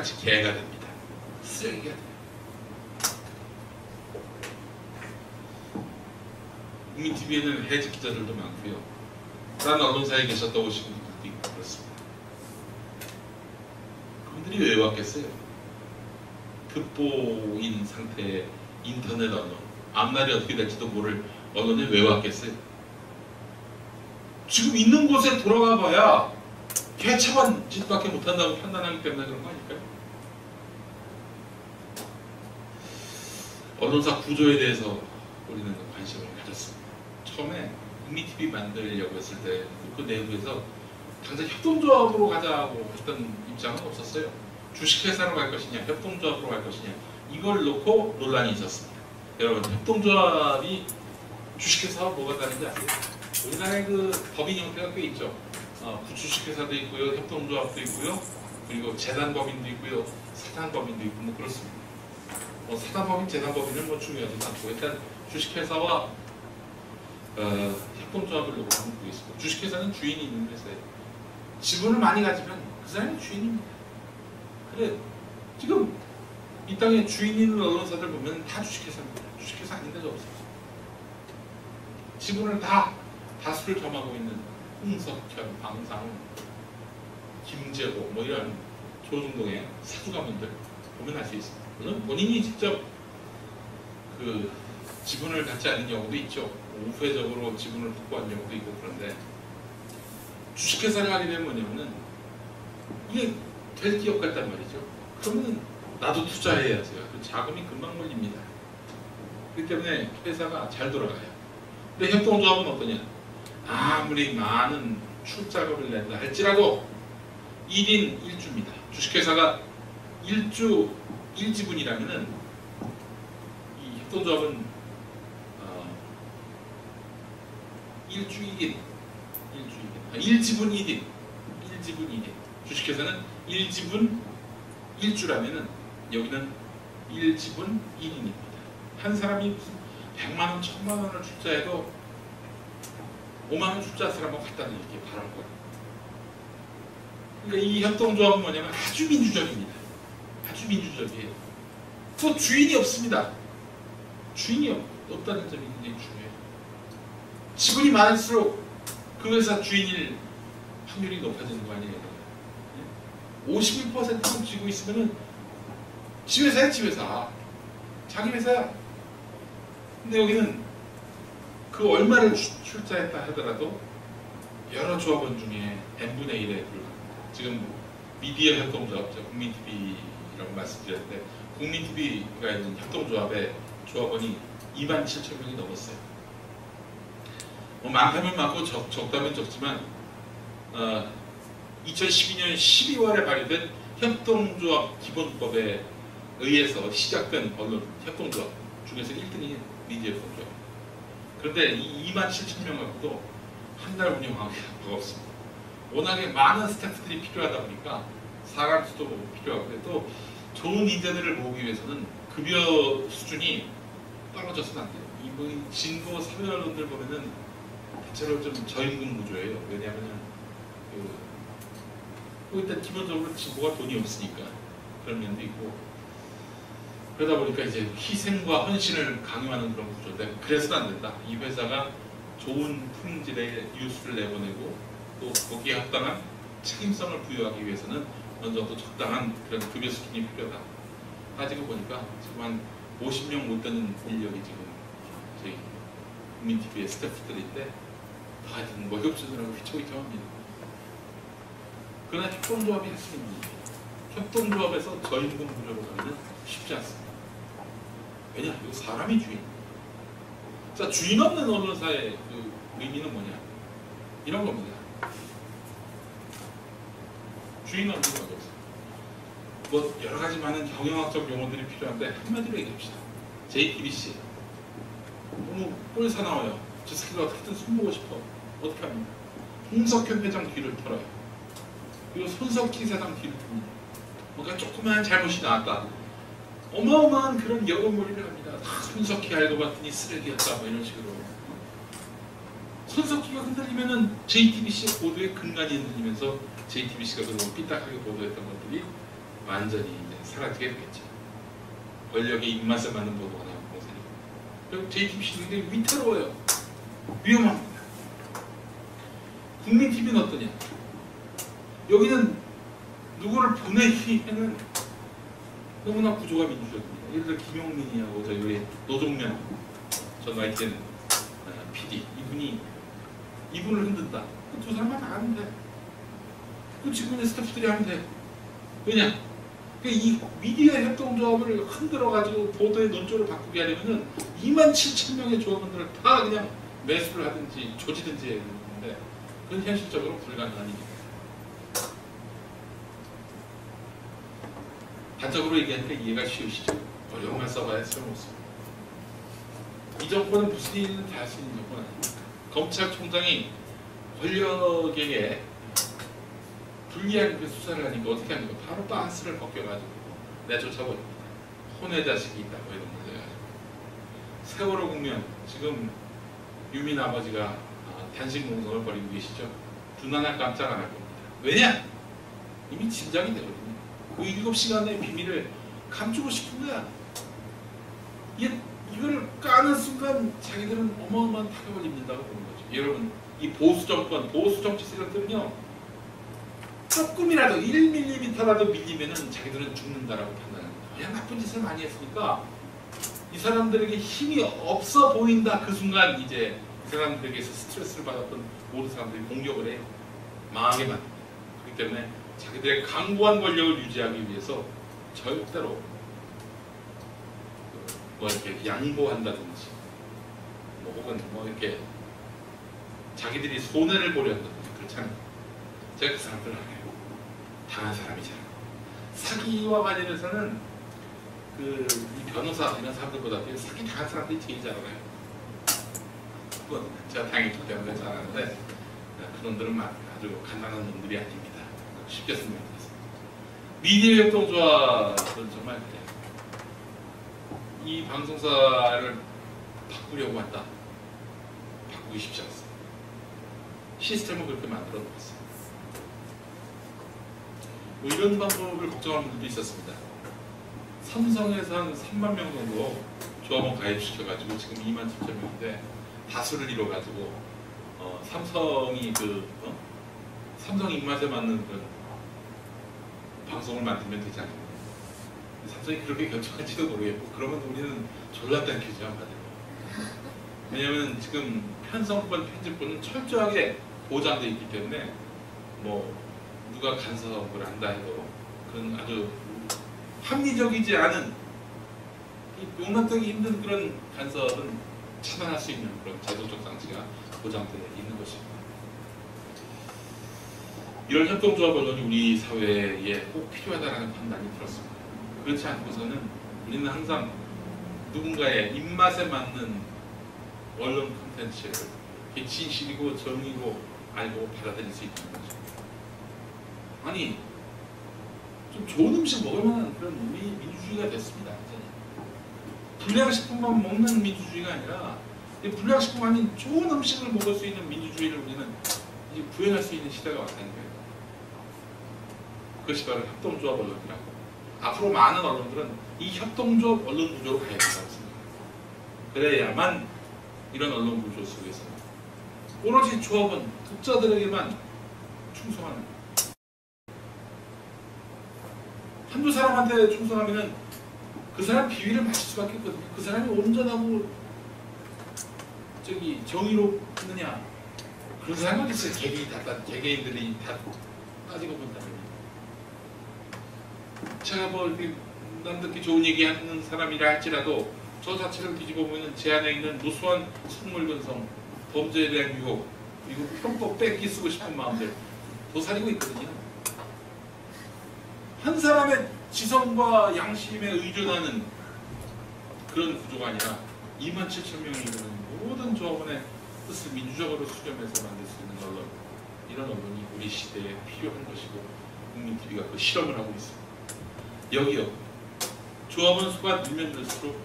개같이 개가 됩니다. 쓰레기가 돼요. 국민TV에는 해직 기자들도 많고요. 다른 언론사에 계셨다 오신 분들도 있고 그렇습니다. 그분들이 왜 왔겠어요? 급보인 상태의 인터넷 언론, 앞날이 어떻게 될지도 모를 언론에 왜 왔겠어요? 지금 있는 곳에 돌아가 봐야 개차반 짓밖에 못한다고 판단하기 때문에 그런 거 아닐까요? 언론사 구조에 대해서 우리는 관심을 가졌습니다. 처음에 국민TV 만들려고 했을 때 그 내부에서 당장 협동조합으로 가자고 했던 입장은 없었어요. 주식회사로 갈 것이냐 협동조합으로 갈 것이냐 이걸 놓고 논란이 있었습니다. 여러분 협동조합이 주식회사와 뭐가 다른지 아세요? 우리나라에 그 법인 형태가 꽤 있죠. 주식회사도 있고요, 협동조합도 있고요, 그리고 재단법인도 있고요, 사단법인도 있고 뭐 그렇습니다. 사단법인, 재단법인은 뭐 중요하지도 않고 일단 주식회사와 협동조합을 놓고 하는 게 있습니다. 주식회사는 주인이 있는 회사예요. 지분을 많이 가지면 그 사람이 주인입니다. 그래 지금 이 땅에 주인 있는 언론사들 보면 다 주식회사입니다. 주식회사 아닌 데도 없어요. 지분을 다수를 점하고 있는 홍석현, 방상훈, 김재호 뭐 이런 조중동의 사주가문들 보면 알 수 있습니다. 물론 본인이 직접 그 지분을 갖지 않은 경우도 있죠. 우회적으로 지분을 확보한 경우도 있고 그런데 주식회사를 하게 되면 뭐냐면은 이게 될 기업 같단 말이죠. 그러면 나도 투자해야죠. 자금이 금방 몰립니다. 그렇기 때문에 회사가 잘 돌아가요. 근데 협동조합은 어떠냐? 아무리 많은 출자금을 낸다 할지라도 1인 1주입니다. 주식회사가 1주 1지분이라면은 이 협동조합은 1주 1인 1지분 1인 1지분 1인 주식회사는 1지분 1주라면은 여기는 1지분 1인입니다. 한 사람이 무슨 100만원, 1000만원을 출자해도 5만원 출자할 사람은 갖다 드릴게요. 바랄 거예요. 그러니까 이 협동조합은 뭐냐면 아주 민주적입니다. 아주 민주적이에요. 또 주인이 없습니다. 주인이 없다는 점이 굉장히 중요해요. 지분이 많을수록 그 회사 주인일 확률이 높아지는 거 아니에요. 51%는 쥐고 있으면은 지회사야 지회사. 자기 회사야. 근데 여기는 그 얼마를 출자했다 하더라도 여러 조합원 중에 n분의 1에 불과합니다. 지금 미디어 협동조합, 국민TV라고 말씀드렸는데 국민TV가 있는 협동조합의 조합원이 27,000명이 넘었어요. 많다면 많고 적다면 적지만 2012년 12월에 발의된 협동조합 기본법에 의해서 시작된 언론 협동조합 중에서 1등이 미디어 협동조합. 그런데 이 27,000명 갖고도 한 달 운영하기가 버겁습니다. 워낙에 많은 스태프들이 필요하다 보니까 사람 수도 필요하고 또 좋은 인재들을 모으기 위해서는 급여 수준이 떨어져서는 안 돼요. 이 진보 사회 언론들 보면은 대체로 좀 저임금 구조예요. 왜냐하면 일단 기본적으로 진보가 돈이 없으니까 그런 면도 있고 그러다 보니까 이제 희생과 헌신을 강요하는 그런 구조인데 그래서는 안 된다. 이 회사가 좋은 품질의 뉴스를 내보내고 또 거기에 합당한 책임성을 부여하기 위해서는 어느 정도 적당한 그런 급여 수준이 필요하다. 따지고 보니까 지금 한 50명 못 되는 인력이 지금 저희 국민TV의 스태프들인데 다 하여튼 월급수준하고 휘청휘청합니다. 그러나 협동조합이 할 수 있는 일이에요. 협동조합에서 저임금 구조로 가면 쉽지 않습니다. 왜냐? 이거 사람이 주인. 자, 주인 없는 언론사의 그 의미는 뭐냐? 이런 겁니다. 주인 없는 언론사. 뭐 여러 가지 많은 경영학적 용어들이 필요한데 한마디로 얘기합시다. JTBC 너무 꼴 사나워요. 저 새끼가 어떻게든 손보고 싶어. 어떻게 합니까? 홍석현 회장 뒤를 털어요. 그리고 손석희 사장 뒤를 털어요. 뭔가 조그마한 잘못이 나왔다. 어마어마한 그런 여론몰이를 합니다. 손석희 알고 봤더니 쓰레기였다 뭐 이런 식으로. 손석희가 흔들리면은 JTBC의 보도에 근간이 흔들리면서 JTBC가 그동안 삐딱하게 보도했던 것들이 완전히 이제 사라지게 되겠죠. 권력의 입맛에 맞는 보도가 나오는 것이니까. 그리고 JTBC도 굉장히 위태로워요. 위험합니다. 국민TV는 어떠냐? 여기는 누구를 보내기에는 너무나 구조가 민주적입니다. 예를 들어 김용민이하고 저희 노종면 전 YTN PD 이분을 흔든다. 그 두 사람만 다 하면 돼. 그 지금 있는 스태프들이 하면 돼. 왜냐? 이 미디어 협동조합을 흔들어가지고 보도의 논조를 바꾸게 하려면은 27,000명의 조합원들을 다 그냥 매수를 하든지 조지든지 해야 되는데 그건 현실적으로 불가능한 일입니다. 단적으로 얘기하니까 이해가 쉬우시죠? 어려운 말 써봐야 소용없습니다. 이 정권은 무슨 일이든 다 할 수 있는 정권 아닙니까? 검찰총장이 권력에게 불리한 그 수사를 하니까 어떻게 합니까? 바로 바스를 벗겨가지고 내쫓아버립니다. 혼외 자식이 있다고 이런 걸 해가지고. 세월호 국면 지금 유민 아버지가 단식 농성을 벌이고 계시죠. 눈 하나 깜짝 안 할 겁니다. 왜냐? 이미 짐작이 되거든요. 그 7시간의 비밀을 감추고 싶은 거야. 이걸 까는 순간 자기들은 어마어마한 타격을 입는다고 보는 거죠. 여러분, 이 보수 정권, 보수 정치 세력들은요, 조금이라도 1mm라도 밀리면은 자기들은 죽는다라고 판단합니다. 그냥 나쁜 짓을 많이 했으니까 이 사람들에게 힘이 없어 보인다. 그 순간 이제 이 사람들에게서 스트레스를 받았던 모든 사람들이 공격을 해요. 망하게 만듭니다. 그렇기 때문에 자기들의 강고한 권력을 유지하기 위해서 절대로 뭐 이렇게 양보한다든지 혹은 이렇게 자기들이 손해를 보려 한다든지 그렇지 않아요. 제가 그 사람들을 알아요. 당한 사람이잖아. 사기와 관련해서는 이 변호사 이런 사람들보다 사기 당한 사람들이 제일 잘 알아요. 그건 제가 당했기 때문에 잘 아는데 그놈들은 아주 간단한 놈들이 아닙니다. 쉽게 설명드렸습니다. 미디어 협동조합은 정말 그래요. 이 방송사를 바꾸려고 한다. 바꾸기 쉽지 않습니다. 시스템을 그렇게 만들어 놓았어요. 뭐 이런 방법을 걱정하는 분들도 있었습니다. 삼성에서 한 3만 명 정도 조합원 가입시켜가지고 지금 27,000명인데 다수를 이뤄가지고 삼성이 삼성 입맛에 맞는 그 방송을 만들면 되지 않을까. 삼성이 그렇게 결정할지도 모르겠고 그러면 우리는 졸라 땡큐죠 한마디로. 왜냐하면 지금 편성권, 편집권은 철저하게 보장되어 있기 때문에 뭐 누가 간섭을 한다 해도 그런 아주 합리적이지 않은 용납되기 힘든 그런 간섭은 차단할 수 있는 그런 제도적 장치가 보장되어 있는 것입니다. 이런 협동조합 언론이 우리 사회에 꼭 필요하다는 판단이 들었습니다. 그렇지 않고서는 우리는 항상 누군가의 입맛에 맞는 언론 콘텐츠를 진실이고 정의고 알고 받아들일 수 있는 거죠. 아니 좀 좋은 음식 먹을 만한 그런 우리 민주주의가 됐습니다. 불량식품만 먹는 민주주의가 아니라 불량식품 아닌 좋은 음식을 먹을 수 있는 민주주의를 우리는 이제 구현할 수 있는 시대가 왔다는 거예요. 그것이 바로 협동조합 언론이라고. 앞으로 많은 언론들은 이 협동조합 언론 구조로 가야 된다고 생각합니다. 그래야만 이런 언론 구조 속에서 오로지 조합은 독자들에게만 충성하는, 한두 사람한테 충성하면은 그 사람 비위를 맞출 수밖에 없거든요. 그 사람이 온전하고 정의롭느냐, 그런 사람은 있어요. 개개인들이 다 따지고 본다면. 제가 뭐 이렇게 남들께 좋은 얘기하는 사람이라 할지라도 저 자체를 뒤집어 보면 제 안에 있는 무수한 속물 근성, 범죄에 대한 유혹, 그리고 편법 뺏기 쓰고 싶은 마음들 도사리고 있거든요. 한 사람의 지성과 양심에 의존하는 그런 구조가 아니라 27,000명이 이루는 모든 조합원의 뜻을 민주적으로 수렴해서 만들 수 있는 언론, 이런 언론이 우리 시대에 필요한 것이고 국민TV가 그 실험을 하고 있습니다. 여기요, 조합원 수가 늘면 늘수록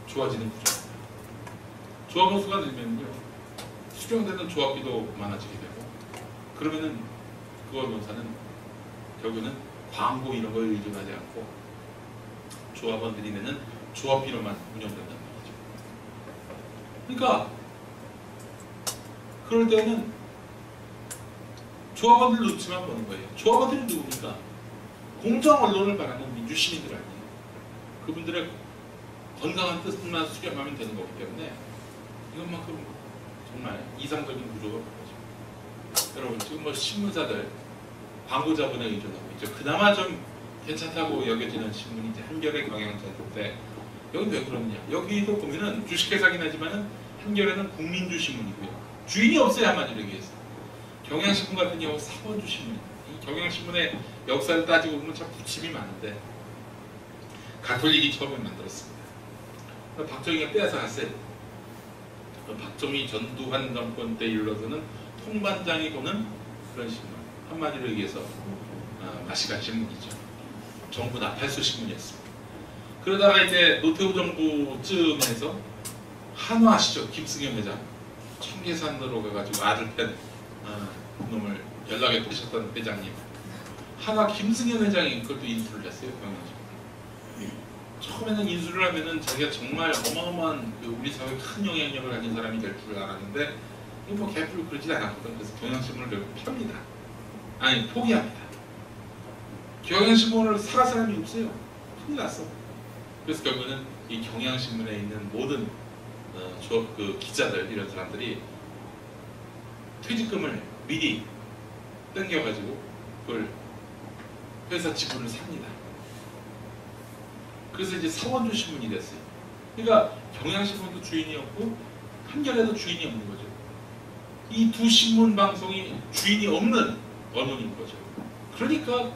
좋아지는 구조입니다. 조합원 수가 늘면요 수령되는 조합비도 많아지게 되고, 그러면은 그 언론사는 결국은 광고 이런 걸 의존하지 않고 조합원들이 내는 조합비로만 운영된단 말이죠. 그러니까 그럴 때는 조합원들 놓치만 보는 거예요. 조합원들이 누굽니까? 공정 언론을 바라는 민주시민들 아니에요. 그분들의 건강한 뜻만 수렴하면 되는 거기 때문에 이것만큼 정말 이상적인 구조가 보여집니다. 여러분 지금 뭐 신문사들 광고자본에 의존하고 있죠. 그나마 좀 괜찮다고 여겨지는 신문이 이제 한겨레 경향신문인데 여기 왜 그러느냐? 여기도 보면은 주식회사긴 하지만은 한겨레는 국민주 신문이고요. 주인이 없어요, 한마디로 얘기해서. 경향신문 같은 경우 사원주 신문입니다. 이 경향신문의 역사를 따지고 보면 참 부침이 많은데 가톨릭이 처음에 만들었습니다. 박정희가 빼앗아갔어요. 박정희 전두환 정권 때 이르러서는 통반장이 보는 그런 신문. 한마디로 얘기해서 마시간 신문이죠. 정부 나팔수 신문이었습니다. 그러다가 이제 노태우 정부쯤에서 한화 아시죠? 김승현 회장. 청계산으로 가가지고 아들 뺀 놈을 연락에 보셨던 회장님. 한화 김승현 회장이 그것도 인수를 했어요. 경영진을. 처음에는 인수를 하면은 자기가 정말 어마어마한 우리 사회에 큰 영향력을 가진 사람이 될 줄 알았는데 이거 뭐 개뿔 그러지 않았거든. 그래서 경향신문을 결국 펴니다. 아니 포기합니다. 경향신문을 살 사람이 없어요. 큰일 났어. 그래서 결국은 이 경향신문에 있는 모든 그 기자들 이런 사람들이 퇴직금을 미리 땡겨가지고 그걸 회사 지분을 삽니다. 그래서 이제 사원주 신문이 됐어요. 그러니까 경향신문도 주인이 없고 한겨레도 주인이 없는 거죠. 이 두 신문 방송이 주인이 없는 언론인 거죠. 그러니까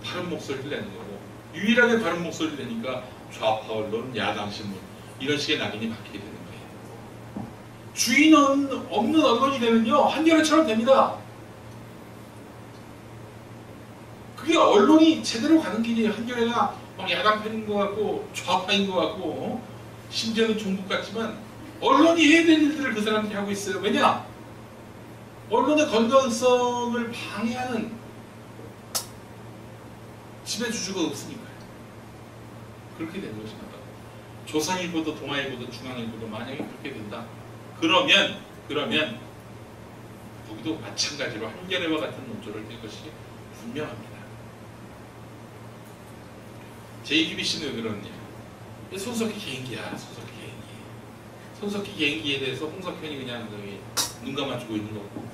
바른 목소리를 내는 거고 유일하게 바른 목소리를 내니까 좌파 언론, 야당 신문 이런 식의 낙인이 박히게 되는 거예요. 주인 없는 언론이 되면요 한겨레처럼 됩니다. 그게 언론이 제대로 가는 길이에요. 한겨레가 야당 편인 것 같고 좌파인 것 같고 심지어는 종북 같지만 언론이 해야 될 일들을 그 사람들이 하고 있어요. 왜냐? 언론의 건강성을 방해하는 지배주주가 없으니까요. 그렇게 되는 것입니다. 조선일보도 동아일보도 중앙일보도 만약에 그렇게 된다. 그러면 여기도 마찬가지로 한겨레와 같은 논조를 낼 것이 분명합니다. JTBC는 왜 그러느냐? 손석희 개인기야. 손석희 개인기에 대해서 홍석현이 그냥 눈 감아주고 있는 거고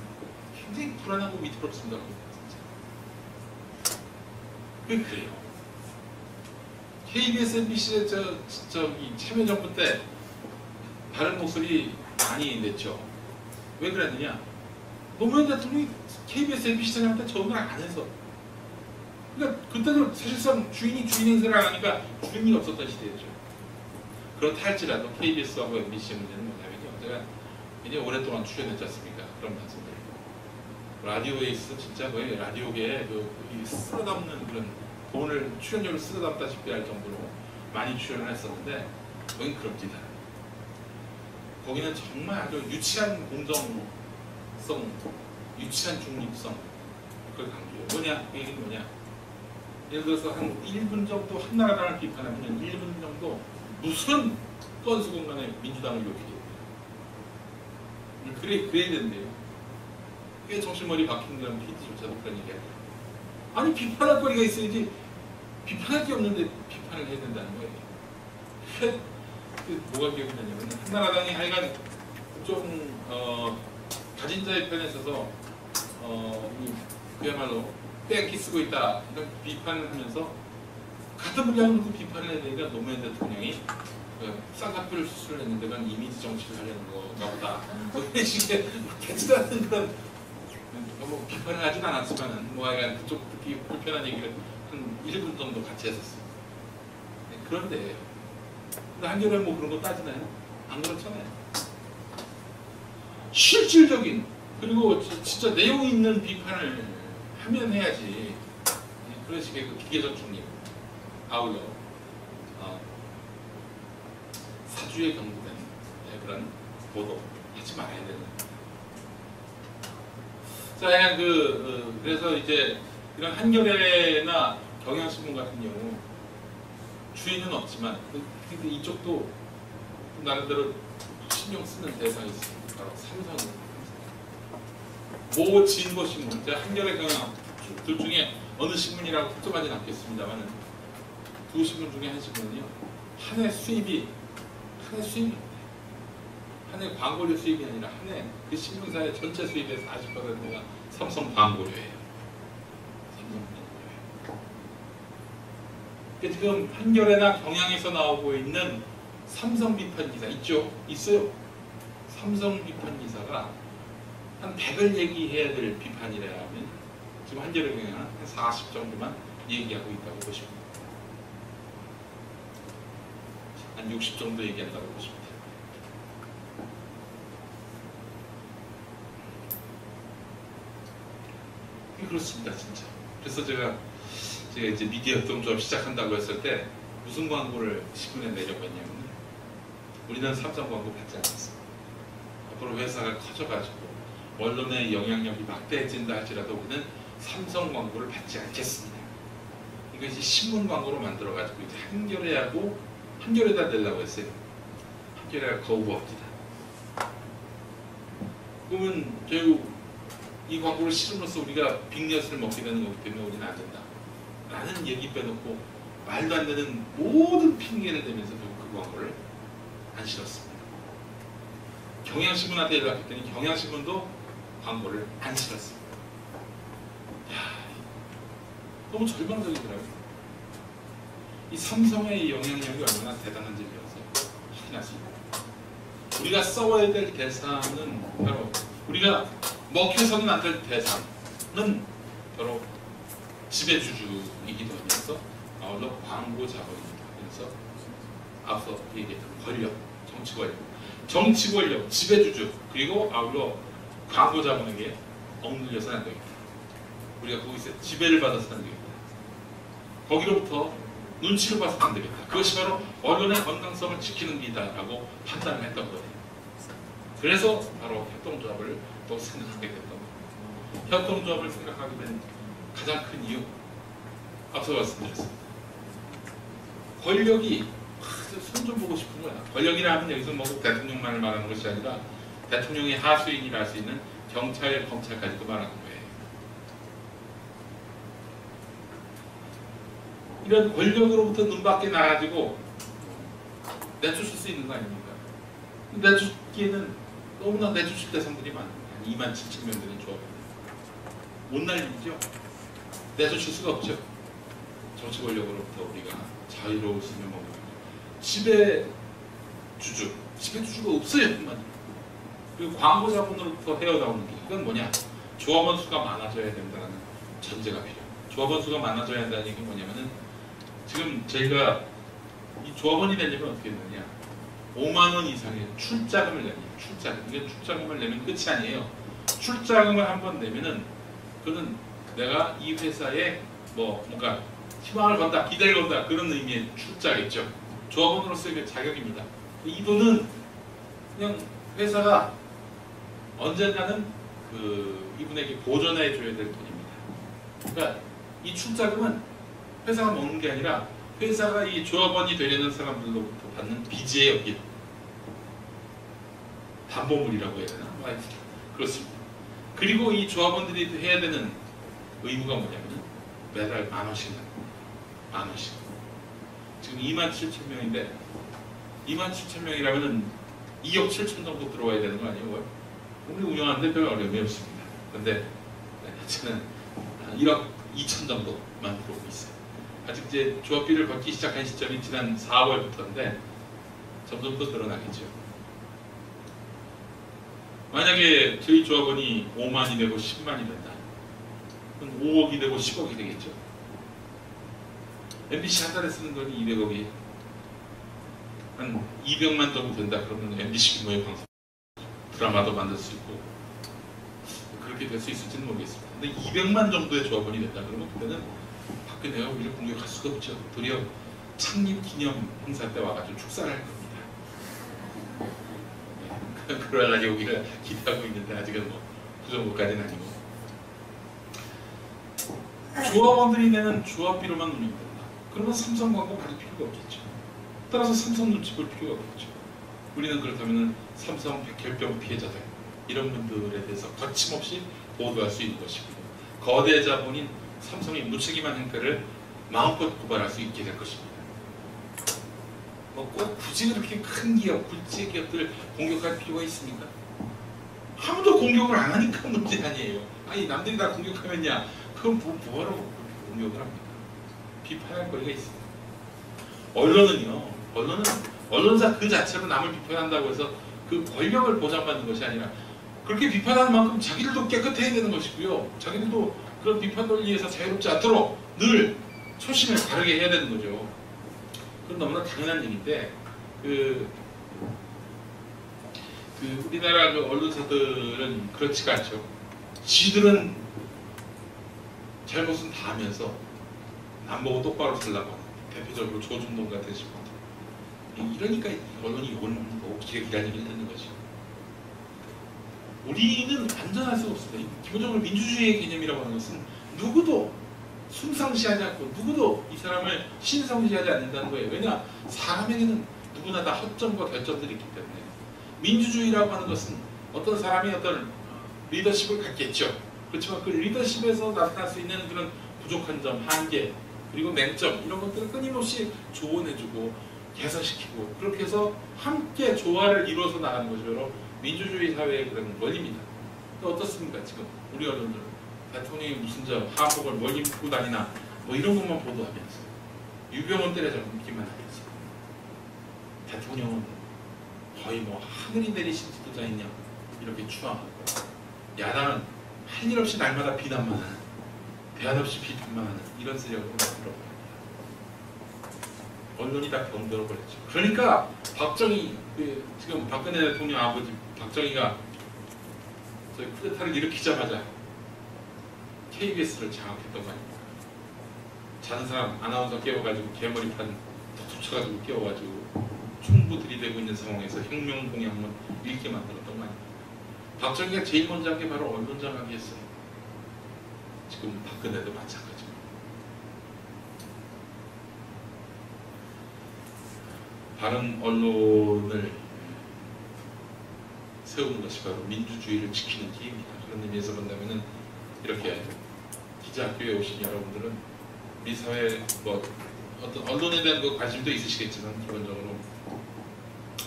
굉장히 불안하고 위태롭습니다. 진짜. 왜 그래요? KBS, MBC의 저기 참여정부 때 바른 목소리 많이 냈죠. 왜 그랬느냐? 노무현 대통령이 KBS, MBC 사장한테 적응을 안 해서. 그러니까 그때는 사실상 주인 행세를 안 하니까 주인이 없었던 시대였죠. 그렇다 할지라도 KBS하고 MBC의 문제는 뭐냐면요. 제가 굉장히 오랫동안 출연했지 않습니까? 그런 방송들. 라디오에 있어서 진짜 거의 라디오계에 쓸어 담는 그런 돈을 출연료를 쓸어 담다시피 할 정도로 많이 출연을 했었는데 거긴 그럽니다. 거기는 정말 아주 유치한 공정성, 유치한 중립성 그걸 강조해요. 뭐냐? 그 얘기는 뭐냐? 예를 들어서 한 1분 정도 한나라당을 비판하면 1분 정도 무슨 건수건 간에 민주당을 욕해요. 그래야 된대요. 그게 정신머리 박힌 그런 PD조차도 그런 얘기하고. 아니 비판할 거리가 있어야지 비판할 게 없는데 비판을 해야 된다는 거예요. 뭐가 기억이 나냐면 한나라당이 하여간 좀 가진 자의 편에 서서 그야말로 뺑기 쓰고 있다 이런 비판을 하면서 같은 분량으로 그 비판을 해야 되니까 노무현 대통령이 쌍꺼풀 수술을 했는데 그건 이미지 정치를 하려는 건가 보다 뭐 이런 식의 되지도 않는 그런 뭐 비판을 하진 않았지만은 뭐 하여간 좀 듣기 불편한 얘기를 한 1분 정도 같이 했었어요. 네, 그런데 근데 한겨레 뭐 그런 거 따지나요? 안 그렇잖아요. 실질적인 그리고 진짜 내용 있는 비판을 하면 해야지 그런 식의 그 기계적 중립 아울러 사주에 경고된 그런 보도 하지 말아야 되는. 자, 그래서 이제 이런 한겨레나 경향신문 같은 경우 주인은 없지만 근데 이쪽도 나름대로 신경 쓰는 대상이 있습니다. 바로 삼성입니다. 모 진보 신문, 제가 한겨레 경향 둘 중에 어느 신문이라고 특정하진 않겠습니다만 두 신문 중에 한 신문은요 한 해 수입이 한 해 광고료 수입이 아니라 한 해 그 신문사의 전체 수입의 40%가 삼성 광고료예요. 삼성 광고료예요. 그러니까 지금 한겨레나 경향에서 나오고 있는 삼성 비판 기사 있죠? 있어요. 삼성 비판 기사가 한 100을 얘기해야 될 비판이라면 지금 한겨레 경향은 한 40 정도만 얘기하고 있다고 보시면 한 60 정도 얘기한다고 보시면 돼요. 그렇습니다, 진짜. 그래서 제가 이제 미디어 협동조합 시작한다고 했을 때 무슨 광고를 신문에 내려봤냐면 우리는 삼성 광고 받지 않았습니다. 앞으로 회사가 커져가지고 언론의 영향력이 막대해진다 할지라도 우리는 삼성 광고를 받지 않겠습니다. 이것이 신문 광고로 만들어가지고 이제 한겨레에다 내려고 했어요. 한겨레가 거부합니다. 그러면 결국 이 광고를 실음으로써 우리가 빅엿을 먹게 되는 거기 때문에 우리는 안 된다 라는 얘기 빼놓고 말도 안 되는 모든 핑계를 대면서 그 광고를 안 실었습니다. 경향신문한테 연락했더니 경향신문도 광고를 안 실었습니다. 너무 절망적이더라고요. 이 삼성의 영향력이 얼마나 대단한지 배워서 확인하십니다. 우리가 써야 될 대상은 바로 우리가 먹혀서는 안 될 대상은 바로 지배주주이기도 하면서 아울러 광고 자본입니다. 그래서 앞서 얘기했던 권력, 정치 권력, 지배주주 그리고 아울러 광고 자본에게 억눌려서는 안 됩니다. 우리가 거기서 지배를 받아서는 안 됩니다. 거기로부터 눈치를 봐서는 안 되겠다. 그것이 바로 언론의 건강성을 지키는 길이다라고 판단을 했던 거예요. 그래서 바로 협동조합을 또 생각하게 됐던 거예요. 협동조합을 생각하게 된 가장 큰 이유 앞서 말씀드렸습니다. 권력이 손 좀 보고 싶은 거야. 권력이라 하면 여기서 뭐 대통령만을 말하는 것이 아니라 대통령의 하수인이라 할 수 있는 경찰, 검찰까지도 말하는 거예요. 이런 권력으로부터 눈밖에 나가지고 내쫓을 수 있는 거 아닙니까? 내쫓기에는 너무나 내쫓을 대상들이 많아요. 27,000명 되는 조합입니다. 못 날리죠? 내쫓을 수가 없죠. 정치 권력으로부터 우리가 자유로울 수 있는 방법입니다. 지배주주가 없어요. 그리고 광고 자본으로부터 헤어나오는 게 이건 뭐냐? 조합원 수가 많아져야 된다는 전제가 필요해요. 조합원 수가 많아져야 한다는 얘기는 뭐냐면은 지금 저희가 이 조합원이 되려면 어떻게 되느냐? 5만 원 이상의 출자금을 내요. 이게 출자금을 내면 끝이 아니에요. 출자금을 한번 내면은 그는 내가 이 회사에 뭔가 희망을 건다, 기대를 건다 그런 의미의 출자겠죠. 조합원으로서 이게 자격입니다. 이 돈은 그냥 회사가 언젠가는 이분에게 보존해 줘야 될 돈입니다. 그러니까 이 출자금은 회사가 먹는 게 아니라 회사가 이 조합원이 되려는 사람들로부터 받는 빚이에요. 빚. 담보물이라고 해야 되나? 그렇습니다. 그리고 이 조합원들이 해야 되는 의무가 뭐냐면 매달 10,000원씩 내는 거예요. 10,000원씩. 지금 27,000명인데 27,000명이라면 2억 7천 정도 들어와야 되는 거 아니에요? 우리 운영하는데 별 어려움이 없습니다. 그런데 저는 1억 2천 정도만 들어오고 있어요. 아직 이제 조합비를 받기 시작한 시점이 지난 4월부터인데 점점 더 늘어나겠죠. 만약에 저희 조합원이 5만이 되고 10만이 된다. 그럼 5억이 되고 10억이 되겠죠. MBC 한 달에 쓰는 돈이 200억이 한 200만 정도 된다. 그러면 MBC 규모의 방송 드라마도 만들 수 있고 그렇게 될 수 있을지는 모르겠습니다. 근데 200만 정도의 조합원이 된다. 그러면 그때는 박근혜가 우리를 공격할 수가 없죠. 도리어 창립 기념 행사 때 와가지고 축사를 할 겁니다. 그러려니 우리가 기대하고 있는데 아직은 그 정도까지는 아니고 조합원들이 내는 조합비로만 운영된다. 그러면 삼성 광고 받을 필요가 없겠죠. 따라서 삼성 눈치 볼 필요가 없겠죠. 우리는 그렇다면 삼성 백혈병 피해자들 이런 분들에 대해서 거침없이 보도할 수 있는 것이고 거대 자본인 삼성의 무책임한 행태를 마음껏 고발할 수 있게 될 것입니다. 뭐 꼭 굳이 그렇게 큰 기업, 굴지 기업들 공격할 필요가 있습니까? 아무도 공격을 안 하니까 문제 아니에요. 아니 남들이 다 공격하면야 그건 뭐하러 공격을 합니까? 비판할 거리가 있습니다. 언론은 언론사 그 자체로 남을 비판한다고 해서 그 권력을 보장받는 것이 아니라 그렇게 비판하는 만큼 자기들도 깨끗해야 되는 것이고요. 자기들도 그런 비판 논리에서 자유롭지 않도록 늘 초심을 다르게 해야 되는 거죠. 그건 너무나 당연한 얘기인데 우리나라 그 언론사들은 그렇지가 않죠. 지들은 잘못은 다 하면서 남보고 똑바로 살라고 하는 대표적으로 조중동 같은 식으로 이러니까 언론이 오는 거고 기레기라는 얘기를 듣는 거지. 우리는 안전할 수가 없습니다. 기본적으로 민주주의의 개념이라고 하는 것은 누구도 숭상시하지 않고 누구도 이 사람을 신성시하지 않는다는 거예요. 왜냐? 사람에게는 누구나 다 허점과 결점들이 있기 때문에 민주주의라고 하는 것은 어떤 사람이 어떤 리더십을 갖겠죠. 그렇지만 그 리더십에서 나타날 수 있는 그런 부족한 점, 한계, 그리고 맹점 이런 것들을 끊임없이 조언해주고 개선시키고 그렇게 해서 함께 조화를 이루어서 나가는 것이 바로 민주주의 사회의 그런 원리입니다. 또 어떻습니까? 지금 우리 언론들 대통령이 무슨 하복을 뭘 입고 다니나 뭐 이런 것만 보도하면서 유병헌 때려잡기만 하면서 대통령은 거의 뭐 하늘이 내리신 지도자이냐 이렇게 추앙하고 야당은 할 일 없이 날마다 비난만 하는 대안 없이 비판만 하는 이런 세력을 만들어버립니다. 언론이 다 병들어 버렸죠. 그러니까 박정희 지금 박근혜 대통령 아버지 박정희가 저희 쿠데타를 일으키자마자 KBS를 장악했던 거 아닙니까? 자는 사람 아나운서 깨워가지고 개머리판 툭툭 쳐가지고 깨워가지고 총부 들이대고 있는 상황에서 혁명 공약문 읽게 만들었던 거 아닙니까? 박정희가 제일 먼저 한 게 바로 언론 장악이었어요. 지금 박근혜도 마찬가지고. 바른 언론을 세우는 것이 바로 민주주의를 지키는 길입니다. 그런 의미에서 본다면은 이렇게 기자학교에 오신 여러분들은 우리 사회 뭐 어떤 언론에 대한 그 관심도 있으시겠지만 기본적으로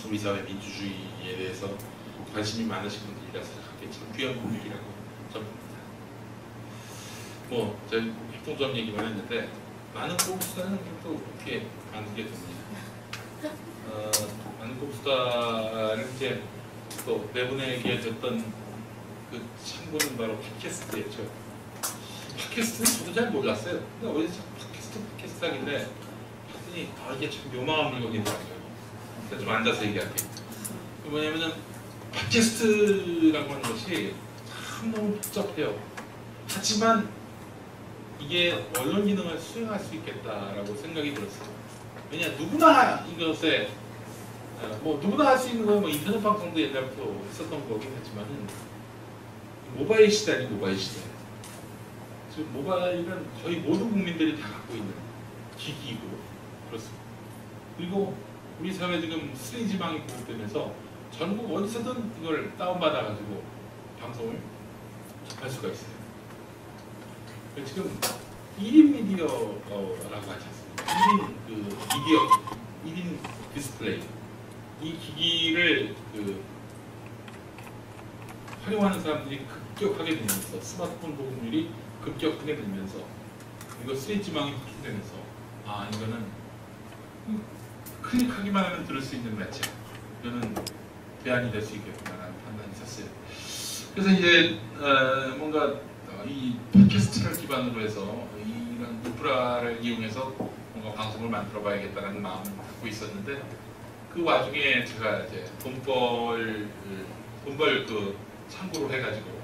우리 사회 민주주의에 대해서 관심이 많으신 분들이라 생각하겠지만 귀한 분들이라고 접니다. 뭐 제가 협동조합 얘기만 했는데 많은 꼼수다는 또 어떻게 만들게 됩니다. 많은 꼼수다를 이제 또 내보내게 됐던 그 참고는 바로 팟캐스트였죠. 팟캐스트는 저도 잘 몰랐어요. 근데 어디서 팟캐스트 하길래 봤더니 이게 참 묘망한 물건이더라고요. 그래서 좀 앉아서 얘기할게요. 뭐냐면은 팟캐스트라고 하는 것이 참 너무 복잡해요. 하지만 이게 언론 기능을 수행할 수 있겠다라고 생각이 들었어요. 왜냐 누구나 이것에 뭐 누구나 할 수 있는 건 뭐 인터넷 방송도 옛날부터 했었던 거긴 하지만은 모바일 시대 아니 모바일 시대. 지금 모바일은 거의 모든 국민들이 다 갖고 있는 기기이고 그렇습니다. 그리고 우리 사회 지금 3G망이 보급되면서 전국 어디서든 이걸 다운받아 가지고 방송을 접할 수가 있어요. 지금 1인 미디어라고 하지 않습니까? 1인 그 미디어, 1인 디스플레이 이 기기를 활용하는 사람들이 급격하게 늘면서 스마트폰 보급률이 급격하게 늘면서 이거 3G망이 확충되면서 이거는 클릭하기만 하면 들을 수 있는 매체 이거는 대안이 될 수 있겠구나라는 판단이 있었어요. 그래서 이제 뭔가 이 팟캐스트를 기반으로 해서 이런 인프라를 이용해서 뭔가 방송을 만들어 봐야겠다는 마음을 갖고 있었는데 그 와중에 제가 이제 돈벌 그 참고로 해가지고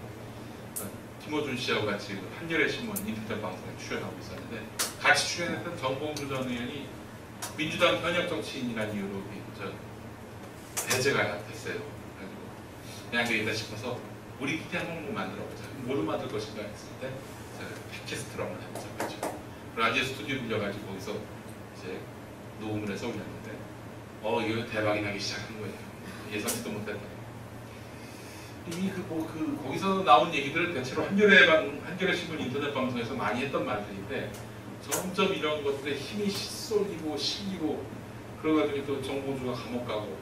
김호준 씨하고 같이 그 한겨레 신문 인터넷 방송에 출연하고 있었는데 같이 출연했던 정봉주 전 의원이 민주당 현역 정치인이라는 이유로 배제가 됐어요. 그래가지고 그냥 되겠다 싶어서 우리끼리 한번 만들어보자. 뭐로 만들 것인가 했을 때 제가 팟캐스트로 한번 해보자. 라디오 스튜디오 빌려가지고 거기서 이제 녹음을 해서 올렸는데 이거 대박이 나기 시작한 거예요. 예상치도 못했다. 이미 거기서 나온 얘기들을 대체로 한겨레 신문 인터넷 방송에서 많이 했던 말들인데 점점 이런 것들에 힘이 쏠리고 실리고 그래가지고 또 정봉주가 감옥 가고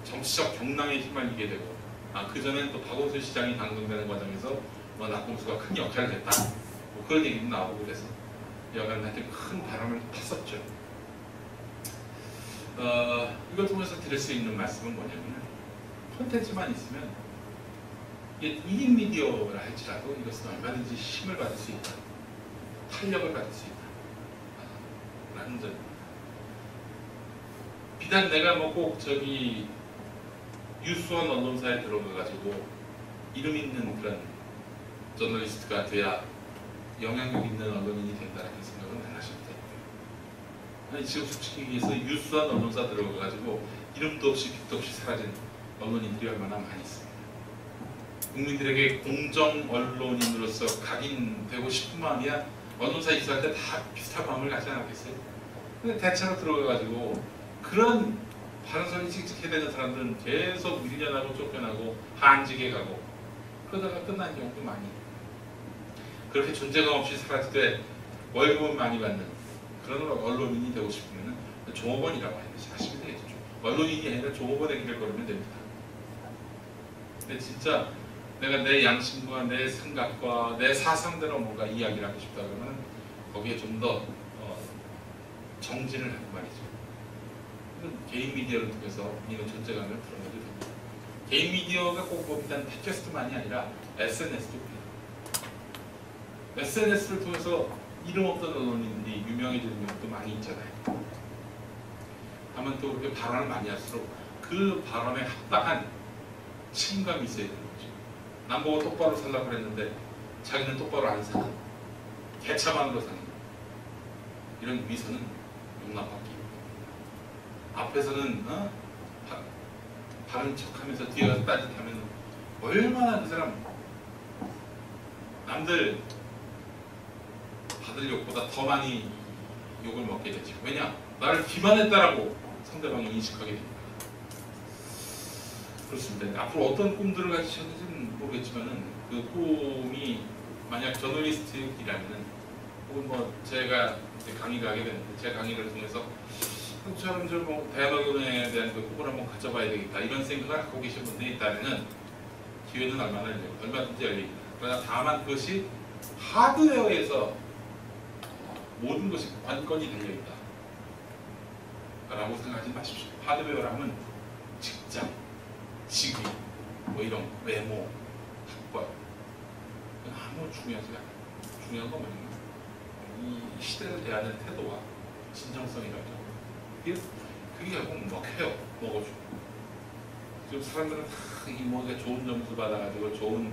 정치적 경랑에 휘말리게 되고 그전엔 또 박원순 시장이 당선되는 과정에서 낙검수가 큰 역할을 했다 그런 얘기도 나오고 그래서 여간한테 큰 바람을 탔었죠. 이걸 통해서 드릴 수 있는 말씀은 뭐냐면 콘텐츠만 있으면 이게 1인 미디어라 할지라도 이것은 얼마든지 힘을 받을 수 있다. 탄력을 받을 수 있다. 라는 점. 비단 내가 꼭 유수원 언론사에 들어가가지고 이름 있는 그런 저널리스트가 돼야 영향력 있는 언론인이 된다는 생각은 안 하셔도 돼요. 지금 솔직히 얘기해서 유수원 언론사 들어가가지고 이름도 없이 빛도 없이 사라진 언론인들이 얼마나 많이 있습니다. 국민들에게 공정 언론인으로서 각인되고 싶은 마음이야 언론사 입사할 때 다 비슷한 마음을 갖지 않았겠어요? 근데 대체로 들어가가지고 그런 바른소리 칙칙해야 되는 사람들은 계속 밀려나고 쫓겨나고 한직에 가고 그러다가 끝난 경우도 많이 그렇게 존재감 없이 사라지되 월급은 많이 받는 그런 언론인이 되고 싶으면 종업원이라고 하시면 되겠죠. 언론인이 아니라 종업원의 길을 걸으면 됩니다. 근데 진짜 내가 내 양심과 내 생각과 내 사상대로 뭔가 이야기를 하고 싶다 그러면 거기에 좀 더 정진을 하고 말이죠. 개인 미디어를 통해서 이런 존재감을 드러내도 됩니다. 개인 미디어가 꼭 일단 팟캐스트만이 아니라 SNS도 그래요. SNS를 통해서 이름 없던 언론인들이 유명해지는 경우도 많이 있잖아요. 다만 또 그렇게 발언을 많이 할수록 그 발언에 합당한 책임감이 있어야 되는 거죠. 남보고 똑바로 살라고 그랬는데 자기는 똑바로 안 사는 개차반으로 사는 이런 위선은 용납받기 앞에서는 바른 척하면서 뒤에 가서 따짓하면 얼마나 그 사람 남들 받을 욕보다 더 많이 욕을 먹게 되지. 왜냐? 나를 기만했다라고 상대방이 인식하게 됩니다. 그렇습니다. 앞으로 어떤 꿈들을 가지셨는지는 모르겠지만은 그 꿈이 만약 저널리스트이라면은 혹은 제가 이제 강의 가게 되는데 제 강의를 통해서 저처럼 대한언론에 대한 그 꿈을 한번 가져봐야 되겠다 이런 생각을 하고 계신 분들이 있다면은 기회는 얼마든지 열립니다. 그러나 다만 그것이 하드웨어에서 모든 것이 관건이 달려있다 라고 생각하지 마십시오. 하드웨어라면 직장, 직위, 이런 외모, 학벌 아무 중요하지 않아요. 중요한 건 뭐냐면 이 시대를 대하는 태도와 진정성이라죠. 그게 결국 먹혀요. 먹어주고. 지금 사람들은 다 좋은 점수 받아가지고 좋은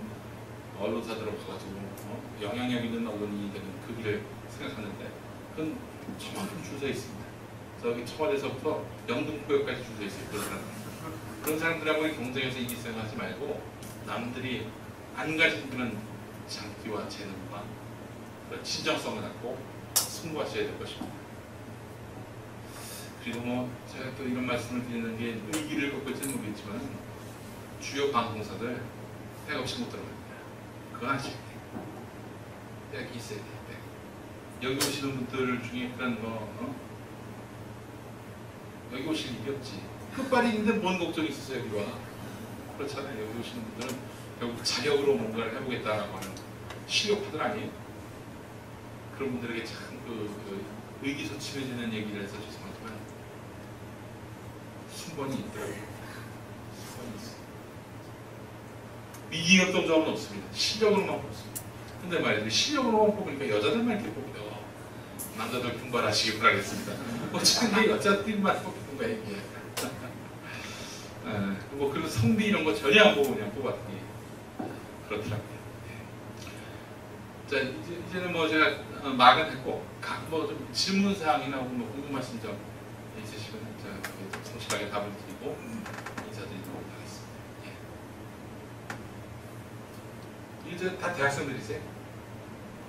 언론사 들어가가지고 영향력 있는 언론인이 되는 그 길을 생각하는데 그건 저만큼 줄 서 있습니다. 저기 청와대에서부터 영등포역까지 줄 서 있어요. 그런 사람들하고의 경쟁에서 이길 생각하지 말고 남들이 안 가진 그런 장기와 재능과 그런 진정성을 갖고 승부하셔야 될 것입니다. 그리고 제가 또 이런 말씀을 드리는 게 의기를 꺾을지는 모르겠지만 주요 방송사들 백 없이 못 들어갑니다. 그건 아시죠? 백이 있어야 돼요. 여기 오시는 분들 중에 그런 여기 오실 일이 없지. 끝발이 있는데 뭔 걱정이 있어서 여기 와. 그렇잖아요. 여기 오시는 분들은 결국 자격으로 뭔가를 해보겠다라고 하는 실력파들 아니에요. 그런 분들에게 참 의기소침해지는 얘기를 해서 죄송하지만 순번이 있더라고요. 순번이 있어요. 미기업동 점은 없습니다. 실력으로만 뽑습니다. 근데 말이죠. 실력으로만 뽑으니까 여자들만 이렇게 뽑니다. 남자들 분발하시기 바라겠습니다. 어차피 여자들만 뽑는 거야 이게. 그런 성비 이런 거 전혀 안 보고 그냥 뽑았더니 그렇더라고요. 자, 이제는 제가 말은 했고, 좀 질문사항이나 혹은 궁금하신 점 있으시면 제가 성실하게 답을 드리고 인사드리도록 하겠습니다. 예. 이제 다 대학생들이세요?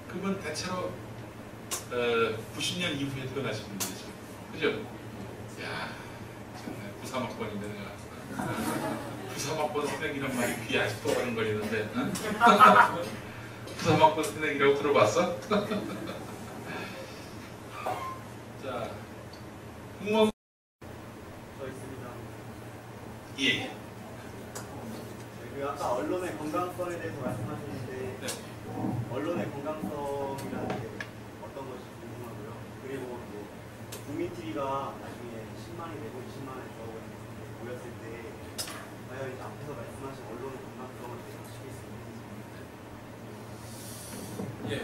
그분 대체로 90년 이후에 태어나신 분들이죠. 그죠? 야, 정말 93학번인데 내가 93학번 새내기란 말이 귀에 아직도 어른거리는데 응? 93학번 새내기라고 들어봤어? 자, 공무원 저 있습니다. 예. 그 아까 언론의 건강성에 대해서 말씀하셨는데 네. 언론의 건강성이라는 게 어떤 것이 궁금하고요. 그리고 뭐 국민 TV가 나중에 10만이 되고 20만이 되고 모였을 때 과연 이제 앞에서 말씀하신 언론의 건강성을 대상시킬 수 있는지. 예.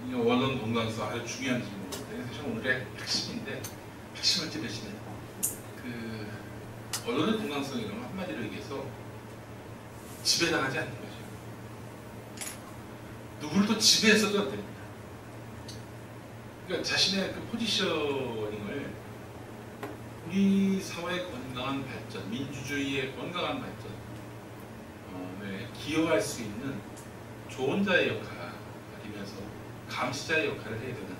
이 언론 건강성 아주 중요한 질문인데 사실 오늘의 핵심인데 핵심을 찌르시는 그 언론의 건강성이라면 한마디로 얘기해서 지배당하지 않는 거죠. 누구를 또 지배해서도 안 됩니다. 그러니까 자신의 그 포지셔닝을 우리 사회의 건강한 발전, 민주주의의 건강한 발전에 기여할 수 있는 조언자의 역할이면서 감시자의 역할을 해야 되는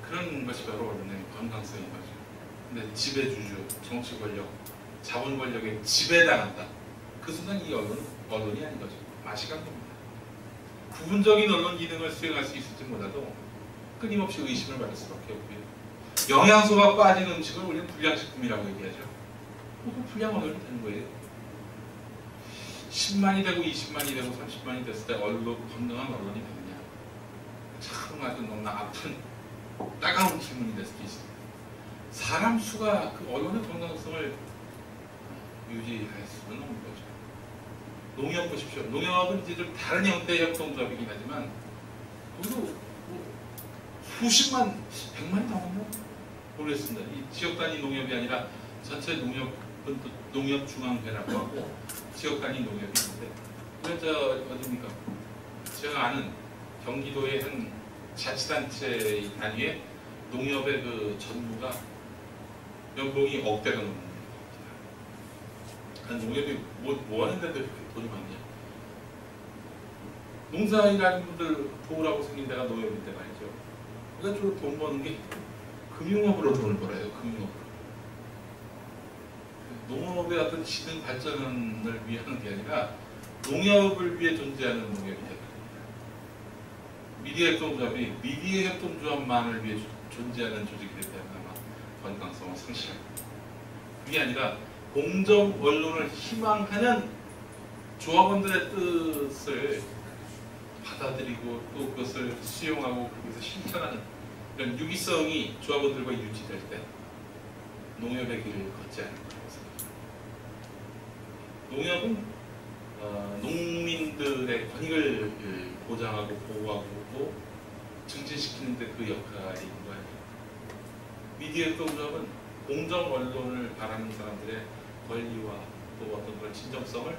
그런 것이 바로 언론의 건강성인 거죠. 근데 지배주주, 정치 권력, 자본 권력에 지배당한다. 그 순간 이 언론이 아닌 거죠. 맛이 간 겁니다. 부분적인 언론 기능을 수행할 수 있을지 몰라도 끊임없이 의심을 받을 수밖에 없고요. 영양소가 빠진 음식을 우리는 불량식품이라고 얘기하죠. 그것도 불량 언론이 되는 거예요. 10만이 되고 20만이 되고 30만이 됐을 때 건강한 언론이 되느냐. 참 아주 너무나 아픈 따가운 질문이 될 수도 있습니다. 사람 수가 그 언론의 건강성을 유지할 수는 없는 거죠. 농협 보십시오. 농협은 이제 좀 다른 형태의 협동조합이긴 하지만 거기도 뭐 수십만, 100만이 넘었나? 모르겠습니다. 이 지역 단위 농협이 아니라 전체 농협은 또 농협중앙회라고 하고 지역 단위 농협이 있는데 그게 어디입니까? 제가 아는 경기도의 한 자치단체 단위의 농협의 그 전무가 연봉이 억대가 넘는 겁니다. 농협이 뭐 하는 데도 그렇게 돈이 많냐? 농사 일하는 분들 도우라고 생긴 데가 농협인데 말이죠. 그러니까 주로 돈 버는 게 금융업으로 돈을 벌어요. 금융업으로. 농업의 어떤 지능 발전을 위한 게 아니라 농협을 위해 존재하는 농협이 됩니다. 미디어 협동조합이 미디어 협동조합만을 위해 존재하는 조직이 되면 아마 건강성을 상실합니다. 그게 아니라 공정 언론을 희망하는 조합원들의 뜻을 받아들이고 또 그것을 수용하고 거기서 실천하는 이런 유기성이 조합원들과 유지될 때 농협의 길을 걷지 않을 거라고 생각합니다. 농협은 농민들의 권익을 보장하고 보호하고 또 증진시키는 데 그 역할이 있는 거 아니에요. 미디어 협동조합은 공정 언론을 바라는 사람들의 권리와 또 어떤 그런 진정성을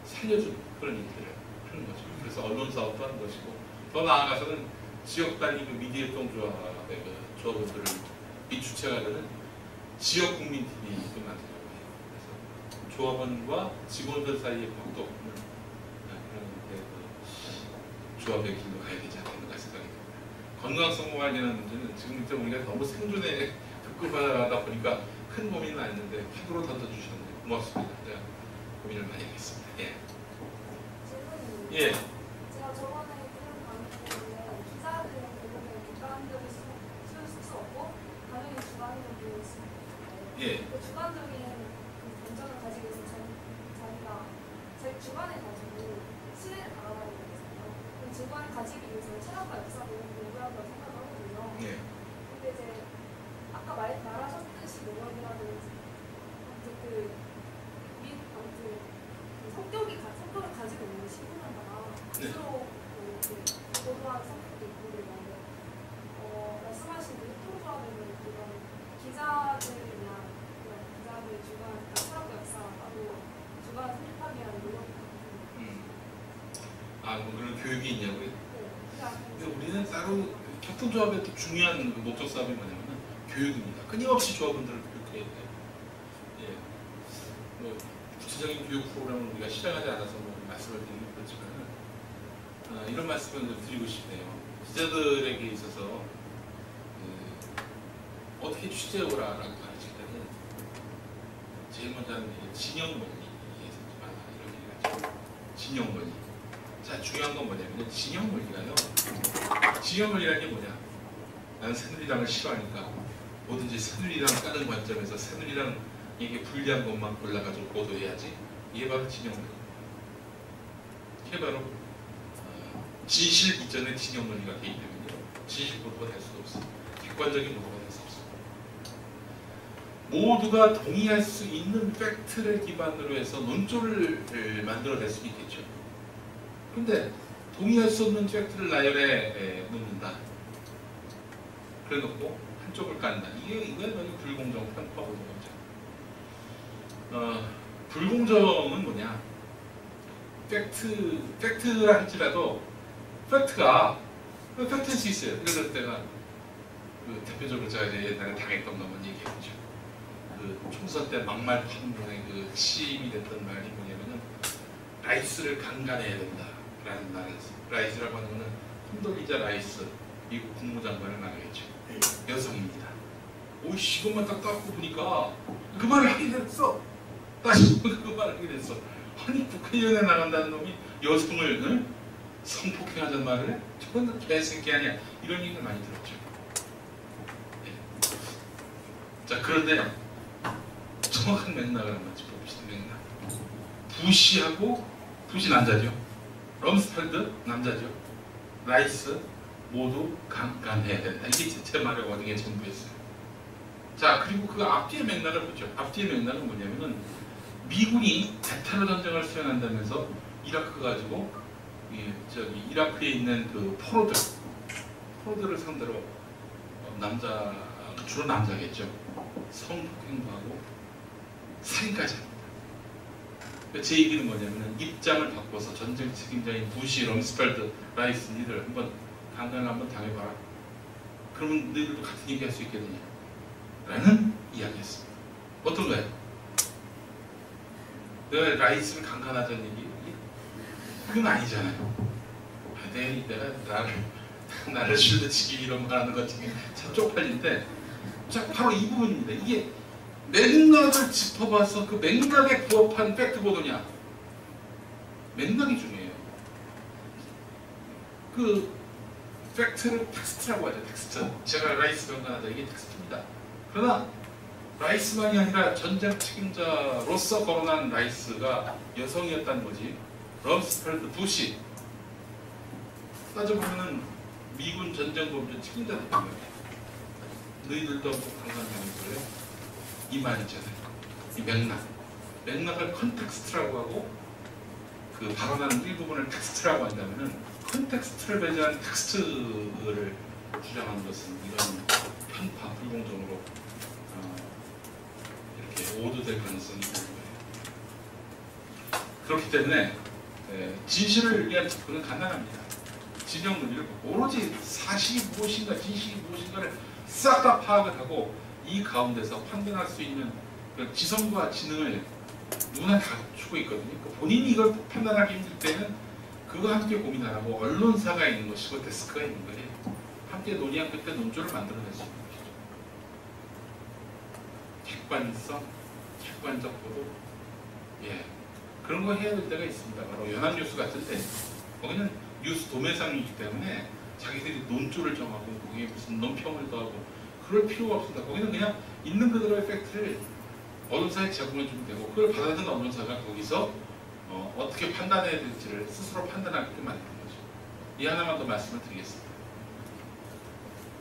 살려주는 그런 일들을 하는 거죠. 그래서 언론 사업도 하는 것이고 더 나아가서는 지역 단위 그 미디어 협동조합의 그 조합원들을 이 주체가 되는 지역 국민 TV도 만들려고 해요. 그래서 조합원과 직원들 사이의 공동을 그런 그 조합의 길로 가야 되지 않겠는가 생각이 듭니다. 건강성 관련한 문제는 지금 우리가 너무 생존에 급급하다 보니까 큰 고민은 아니는데 파도로 던져주셨는데 고맙습니다. 제가 고민을 많이 하겠습니다. 예. 예. 제가 저번에 들은 방송인데 기자들은 대부분 객관적일 수 없고 당연히 주관적일 수 있는데 예. 그 주관적인 감정을 가지고 있는 자기가 제 주관을 가지고 시대를 바라봐야 되잖아요. 그 주관을 가지기 위해서 철학과 역사를 공부한다고 생각을 하거든요. 예. 근데 이제 아까 말하셨듯이 농업이라든지 성격을 가지고 있는 신분마다 스스로 고도한 성격도 있고 그런데 말씀하신 그 협동조합에는 그런 기자들이나 그런 기자들의 주관, 철학과 역사 따로 주관을 선택하기 위한 노력 뭐 그런 교육이 있냐고요? 네. 근데 우리는 따로 협동조합의 또 중요한 목적 사업이 뭐냐면 교육입니다. 끊임없이 조합원들을 교육해야 돼요. 예. 뭐 구체적인 교육 프로그램을 우리가 시작하지 않아서 뭐 말씀을 드리긴 그렇지만 이런 말씀을 드리고 싶네요. 기자들에게 있어서 어떻게 취재해오라라고 가르칠 때는 제일 먼저 하는 게 진영원리에서 이런 얘기를 하죠. 진영원리. 자, 중요한 건 뭐냐면 진영원리가요. 진영원리라는 게 뭐냐? 나는 새누리당을 싫어하니까 뭐든지 새누리당 까는 관점에서 새누리당에게 불리한 것만 골라가지고 보도해야지. 이게 바로 진영원리. 이게 바로 진실 이전에 진영원리가 개입되면요. 진실 보도가 될 수도 없어요. 객관적인 보도가 될 수 없어요. 모두가 동의할 수 있는 팩트를 기반으로 해서 논조를 만들어낼 수 있겠죠. 근데 동의할 수 없는 팩트를 나열해 놓는다. 그래 놓고 한쪽을 깐다. 이거야말로 불공정 편파 보도거죠. 불공정은 뭐냐? 팩트라 할지라도 팩트가 팩트일 수 있어요. 그래서 내가 대표적으로 제가 이제 옛날에 당했던 것만 얘기했죠. 총선 때 막말 판문의 핵심이 됐던 말이 뭐냐면은 라이스를 강간해야 된다라는 말이었어요. 라이스라고 하는 것은 콘돌리자 라이스 미국 국무장관을 말하겠죠. 여성입니다. 오이씨, 이것만 딱 닦고 보니까 그 말을 하게 됐어. 다시 그 말을 하게 됐어. 아니, 국회의원에 나간다는 놈이 여성을 성폭행하자는 말을 해? 저건 개새끼 아니야. 이런 얘기를 많이 들었죠. 네. 자, 그런데 정확한 맥락을 한번 짚어봅시다. 맥락. 부시 남자죠. 럼스펠드 남자죠. 라이스 모두 강간해야 된다. 이게 제 말의 워딩의 전부였어요. 자, 그리고 그 앞뒤의 맥락을 보죠. 앞뒤의 맥락은 뭐냐면은 미군이 대테러 전쟁을 수행한다면서 이라크 가지고 이라크에 있는 그 포로들을 상대로 주로 남자겠죠. 성폭행도 하고 살인까지 합니다. 제 얘기는 뭐냐면 입장을 바꿔서 전쟁 책임자인 부시, 럼스펠드, 라이스 니들 한번 강간을 한번 당해봐라. 그러면 너희들도 같은 얘기 할 수 있겠느냐? 라는 이야기였습니다. 어떤 거예요? 내가 라이스를 강간하자는 얘기? 그건 아니잖아요. 내가 나를 실드치기 이런 거 하는 것 중에 참 쪽팔린데, 자, 바로 이 부분입니다. 이게 맥락을 짚어봐서 그 맥락에 부합한 팩트 보도냐? 맥락이 중요해요. 그 팩트를 텍스트라고 하죠. 텍스트. 제가 라이스 강간하자, 이게 텍스트입니다. 그러나 라이스만이 아니라 전쟁 책임자로서 거론한 라이스가 여성이었다는 거지. 럼스펠드, 부시 따져보면은 미군 전쟁 범죄 책임자들 때문에 너희들도 강간하는 거예요. 이 말이잖아요. 이 맥락을 컨텍스트라고 하고 그 발언하는 일부분을 텍스트라고 한다면은 컨텍스트를 배제한 텍스트를 주장하는 것은 이런 편파, 불공정으로 이렇게 오도될 가능성이 있는 거예요. 그렇기 때문에 진실을 위한 접근은 간단합니다. 진영 논리를 오로지 사실이 무엇인가, 진실이 무엇인가를 싹 다 파악을 하고 이 가운데서 판단할 수 있는 지성과 지능을 누구나 갖추고 있거든요. 그러니까 본인이 이걸 판단하기 힘들 때는 그거 함께 고민하라고 언론사가 있는 것이고 데스크가 있는 거예요. 함께 논의한 그때 논조를 만들어낼 수 있는 것이죠. 객관성, 객관적 보도, 그런 거 해야 될 때가 있습니다. 바로 연합뉴스 같은 때 거기는 뉴스 도매상이기 때문에 자기들이 논조를 정하고 거기에 무슨 논평을 더하고 그럴 필요가 없습니다. 거기는 그냥 있는 그대로의 팩트를 언론사에 제공해 주면 되고 그걸 받아든 언론사가 거기서 어떻게 판단해야 될지를 스스로 판단하게끔 만드는 거죠. 이 하나만 더 말씀을 드리겠습니다.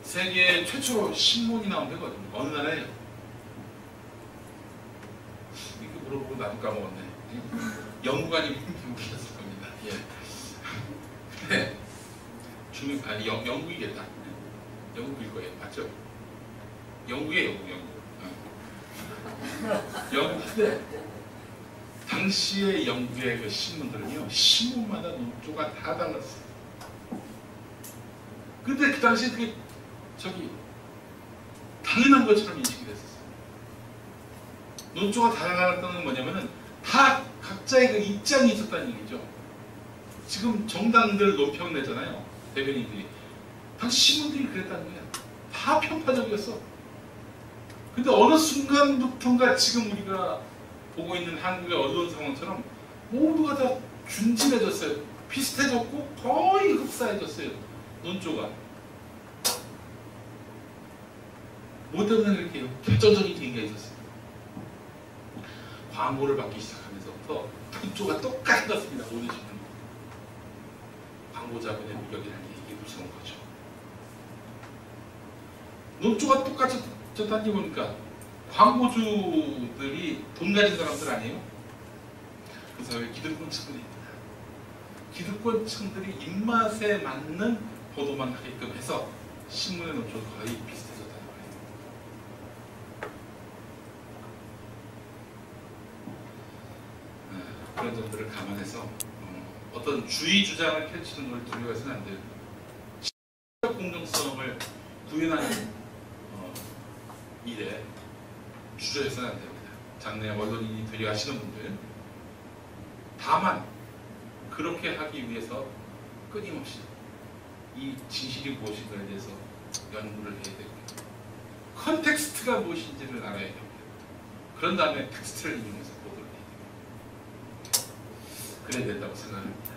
세계 최초로 신문이 나온 데거든요. 어느 나라예요? 이거 물어보고 나도 까먹었네. 영국 아니면 미국이었을 겁니다. 네. 영국이겠다. 영국일 거예요. 맞죠? 영국이에요, 영국인데 당시의 영국의 그 신문들은요, 신문마다 논조가 다 달랐어요. 근데 그 당시에 그게 당연한 것처럼 인식이 됐었어요. 논조가 다 달랐다는 건 뭐냐면은 다 각자의 그 입장이 있었다는 얘기죠. 지금 정당들 논평 내잖아요. 대변인들이 당시 신문들이 그랬다는 거야. 다 편파적이었어. 근데 어느 순간부터인가 지금 우리가 보고 있는 한국의 언론 상황처럼 모두가 다 균질해졌어요. 비슷해졌고 거의 흡사해졌어요. 논조가. 뭐 때문에 그렇게 결정적인 계기가 있었어요. 광고를 받기 시작하면서부터 논조가 똑같았습니다. 모든 신문. 광고자분의 무력이라는 게 이게 무서운 거죠. 논조가 똑같았다니 보니까 광고주들이 돈 가진 사람들 아니에요? 그 사회에 기득권층들이 있다. 기득권층들이 입맛에 맞는 보도만 하게끔 해서 신문의 논조가 거의 비슷해졌다는 거예요. 그런 점들을 감안해서 어떤 주의 주장을 펼치는 걸 두려워해서는 안 돼요. 시각 공정성을 구현하는 일에 주저해서는 안 됩니다. 장래 언론인이 되려 하시는 분들. 다만 그렇게 하기 위해서 끊임없이 이 진실이 무엇인가에 대해서 연구를 해야 됩니다. 컨텍스트가 무엇인지를 알아야 됩니다. 그런 다음에 텍스트를 이용해서 보도를 해야 됩니다. 그래야 된다고 생각합니다.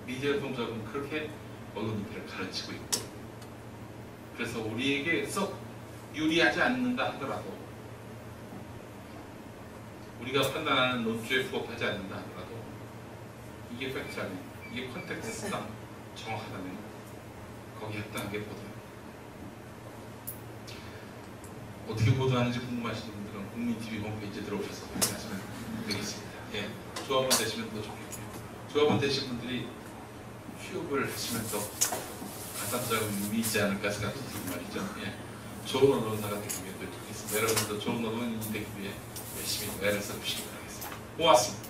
미디어 통작은 그렇게 언론인들을 가르치고 있고, 그래서 우리에게 썩 유리하지 않는다 하더라도, 우리가 판단하는 논조에 부합하지 않는다 하더라도, 이게 팩트라면, 이게 컨텍스트가 정확하다면 거기에 합당하게 보도합니다. 어떻게 보도하는지 궁금하신 분들은 국민TV 홈페이지에 들어오셔서 확인하시면 되겠습니다. 예, 조합원 되시면 더 좋겠고요. 조합원 되신 분들이 휴업을 하시면 더 가산점이 있지 않을까 생각이 들고 말이죠. 예, 좋은 언론사가 되기 위해 노력하겠습니다. 여러분도 좋은 언론인이 되기 위해 열심히 애를 써주시기 바라겠습니다. 고맙습니다.